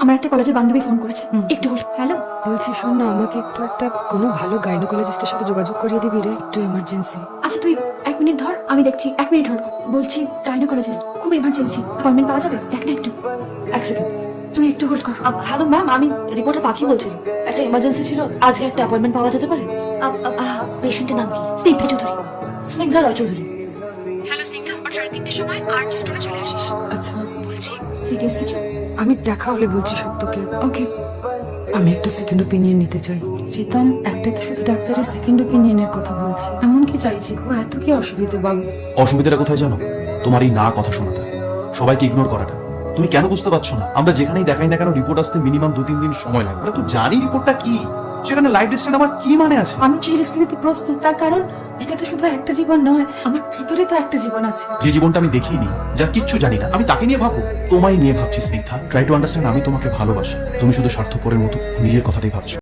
আমার একটা কলেজের বান্ধবী ফোন করেছে, একটু হল। হ্যালো, বলছি শোন না, আমাকে একটু একটা কোনো ভালো গাইনোকোলজিস্টের সাথে যোগাযোগ করিয়ে দিবি রে, একটু এমার্জেন্সি। আচ্ছা তুই 1 মিনিট ধর, আমি দেখছি। 1 মিনিট হোল্ড কর। বলছি গাইনোকোলজিস্ট, খুব ইমার্জেন্সি, অ্যাপয়েন্টমেন্ট পাওয়া যাবে? দেখ না একটু। 1 সেকেন্ড, তুই একটু হোল্ড কর। হ্যালো ম্যাম, আমি রিপোর্টার পাখি বলছি। একটা ইমার্জেন্সি ছিল, আজকে একটা অ্যাপয়েন্টমেন্ট পাওয়া যেতে পারে? পেশেন্টের নাম কি? স্নিগ্ধা চৌধুরী। স্নিগ্ধা রয় চৌধুরী। হ্যালো স্নিগ্ধা, 3:30টার সময় আর্ট স্টোরে চলে আসিস। আচ্ছা, বলছি সিরিয়াস কিছু? আমি দেখা হলে বলছি সব তোকে। ওকে। আমি একটা সেকেন্ড ওপিনিয়ন নিতে চাই। রিতম, একটা তো শুধু ডাক্তারের সেকেন্ড ওপিনিয়নের কথা বলছি, এমন কি চাইছি গো? এত কি অসুবিধে বাবু? অসুবিধাটা কোথায় জানো? তোমার এই না কথা শোনাটা, সবাইকে ইগনোর করাটা। তুমি কেন বুঝতে পারছো না? আমরা যেখানেই দেখাই না কেন রিপোর্ট আসতে মিনিমাম 2-3 দিন সময় লাগে। আমরা তো জানি রিপোর্টটা কি, সেখানে লাইফ ডিস্টেন্স আমার কি মানে আছে? আমি যে রিস্ক নিতে প্রস্তুত, তার কারণ এটা তো শুধু একটা জীবন নয়, আমার ভেতরে তো একটা জীবন আছে। যে জীবনটা আমি দেখিনি, যার কিচ্ছু জানি না, আমি তাকে নিয়ে ভাববো? তোমায় নিয়ে ভাবছি স্নিগ্ধা। ট্রাই টু আন্ডারস্ট্যান্ড, আমি তোমাকে ভালোবাসি। তুমি শুধু স্বার্থপরের মতো নিজের কথাটাই ভাবছো।